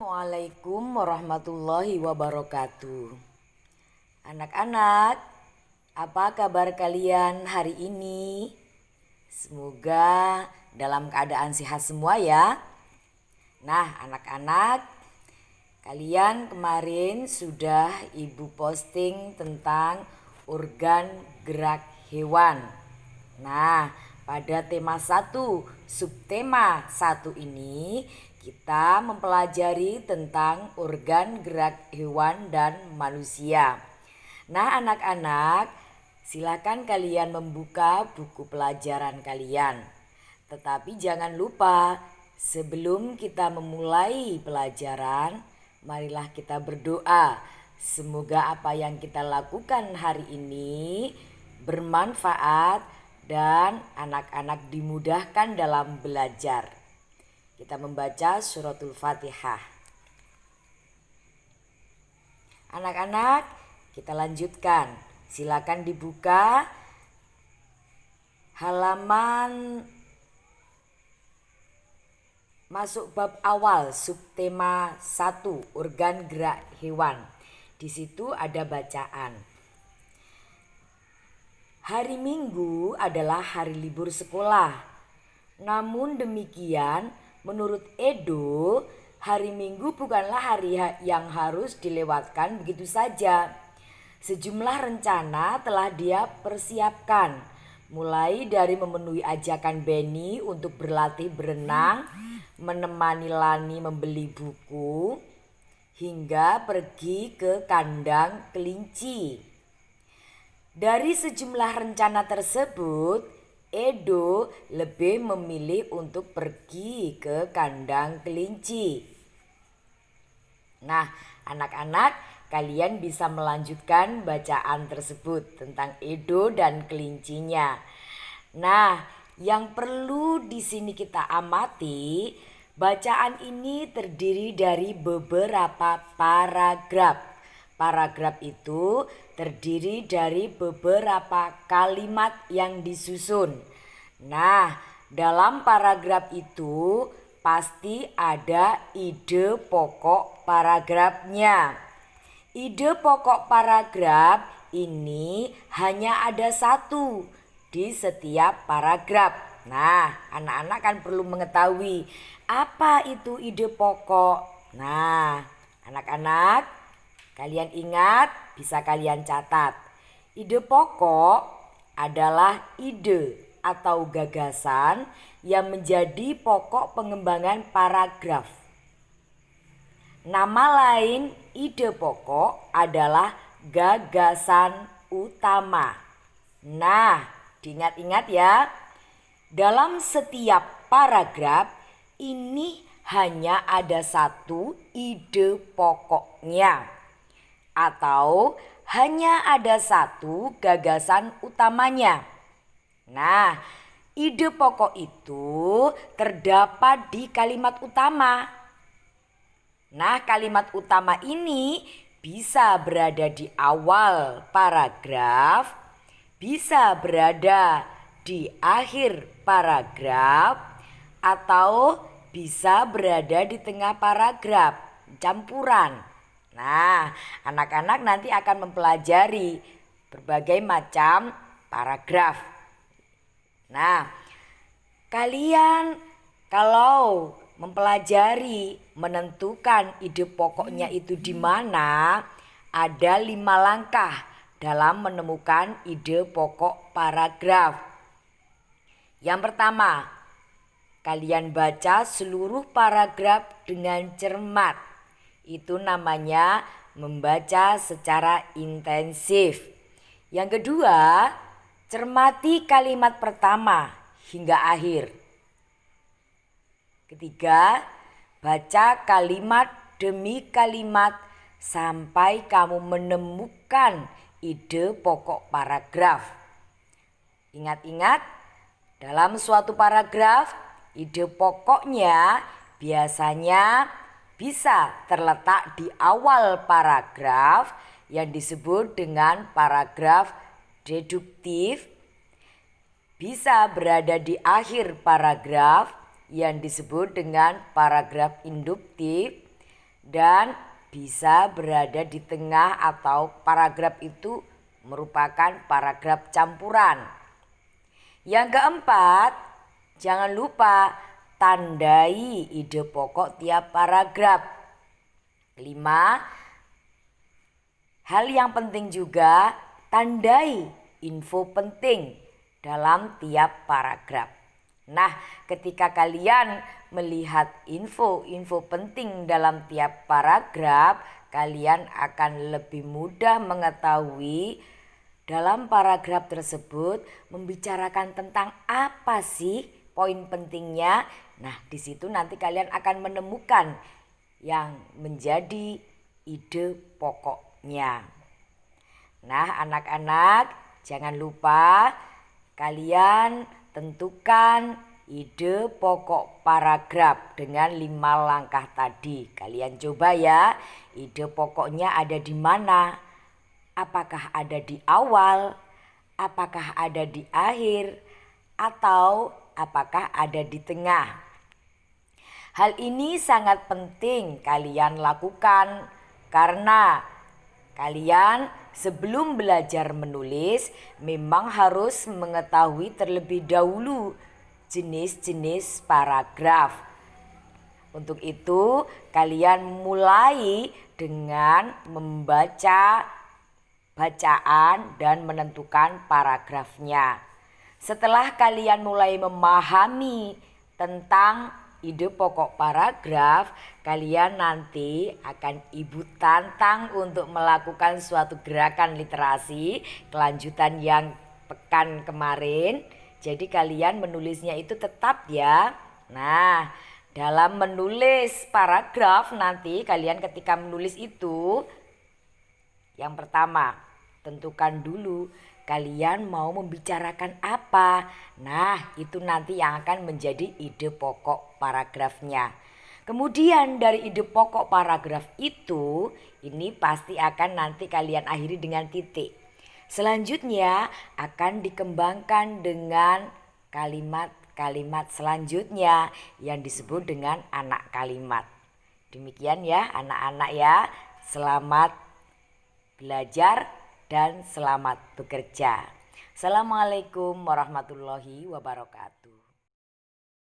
Assalamualaikum warahmatullahi wabarakatuh. Anak-anak, apa kabar kalian hari ini? Semoga dalam keadaan sehat semua ya. Nah, anak-anak, kalian kemarin sudah Ibu posting tentang organ gerak hewan. Nah, pada tema 1, subtema 1 ini kita mempelajari tentang organ gerak hewan dan manusia. Nah, anak-anak, silakan kalian membuka buku pelajaran kalian. Tetapi jangan lupa, sebelum kita memulai pelajaran, marilah kita berdoa. Semoga apa yang kita lakukan hari ini bermanfaat dan anak-anak dimudahkan dalam belajar. Kita membaca suratul Fatihah. Anak-anak, kita lanjutkan. Silakan dibuka halaman masuk bab awal subtema 1 organ gerak hewan. Di situ ada bacaan. Hari Minggu adalah hari libur sekolah. Namun demikian, menurut Edo, hari Minggu bukanlah hari yang harus dilewatkan begitu saja. Sejumlah rencana telah dia persiapkan, mulai dari memenuhi ajakan Benny untuk berlatih berenang, menemani Lani membeli buku, hingga pergi ke kandang kelinci. Dari sejumlah rencana tersebut, Edo lebih memilih untuk pergi ke kandang kelinci. Nah, anak-anak, kalian bisa melanjutkan bacaan tersebut tentang Edo dan kelincinya. Nah, yang perlu di sini kita amati, bacaan ini terdiri dari beberapa paragraf. Paragraf itu terdiri dari beberapa kalimat yang disusun. Nah, dalam paragraf itu pasti ada ide pokok paragrafnya. Ide pokok paragraf ini hanya ada satu di setiap paragraf. Nah, anak-anak kan perlu mengetahui apa itu ide pokok. Nah, anak-anak, kalian ingat, bisa kalian catat. Ide pokok adalah ide atau gagasan yang menjadi pokok pengembangan paragraf. Nama lain ide pokok adalah gagasan utama. Nah, diingat-ingat ya. Dalam setiap paragraf ini hanya ada satu ide pokoknya, atau hanya ada satu gagasan utamanya. Nah, ide pokok itu terdapat di kalimat utama. Nah, kalimat utama ini bisa berada di awal paragraf, bisa berada di akhir paragraf, atau bisa berada di tengah paragraf, campuran. Nah, anak-anak nanti akan mempelajari berbagai macam paragraf. Nah, kalian kalau mempelajari menentukan ide pokoknya itu di mana, ada 5 langkah dalam menemukan ide pokok paragraf. Yang pertama, kalian baca seluruh paragraf dengan cermat. Itu namanya membaca secara intensif. Yang kedua, cermati kalimat pertama hingga akhir. Ketiga, baca kalimat demi kalimat sampai kamu menemukan ide pokok paragraf. Ingat-ingat, dalam suatu paragraf, ide pokoknya biasanya bisa terletak di awal paragraf yang disebut dengan paragraf deduktif, bisa berada di akhir paragraf yang disebut dengan paragraf induktif, dan bisa berada di tengah atau paragraf itu merupakan paragraf campuran. Yang keempat, jangan lupa tandai ide pokok tiap paragraf. 5. Hal yang penting juga, tandai info penting dalam tiap paragraf. Nah, ketika kalian melihat info-info penting dalam tiap paragraf, kalian akan lebih mudah mengetahui dalam paragraf tersebut membicarakan tentang apa sih poin pentingnya. Nah, di situ nanti kalian akan menemukan yang menjadi ide pokoknya. Nah, anak-anak, jangan lupa kalian tentukan ide pokok paragraf dengan 5 langkah tadi. Kalian coba ya, ide pokoknya ada di mana? Apakah ada di awal? Apakah ada di akhir? Atau apakah ada di tengah? Hal ini sangat penting kalian lakukan karena kalian sebelum belajar menulis memang harus mengetahui terlebih dahulu jenis-jenis paragraf. Untuk itu kalian mulai dengan membaca bacaan dan menentukan paragrafnya. Setelah kalian mulai memahami tentang ide pokok paragraf, kalian nanti akan ibu tantang untuk melakukan suatu gerakan literasi kelanjutan yang pekan kemarin. Jadi kalian menulisnya itu tetap ya. Nah, dalam menulis paragraf nanti kalian ketika menulis itu, yang pertama, tentukan dulu kalian mau membicarakan apa. Nah, itu nanti yang akan menjadi ide pokok paragrafnya. Kemudian dari ide pokok paragraf itu, ini pasti akan nanti kalian akhiri dengan titik. Selanjutnya akan dikembangkan dengan kalimat-kalimat selanjutnya yang disebut dengan anak kalimat. Demikian ya anak-anak ya. Selamat belajar dan selamat bekerja. Assalamualaikum warahmatullahi wabarakatuh.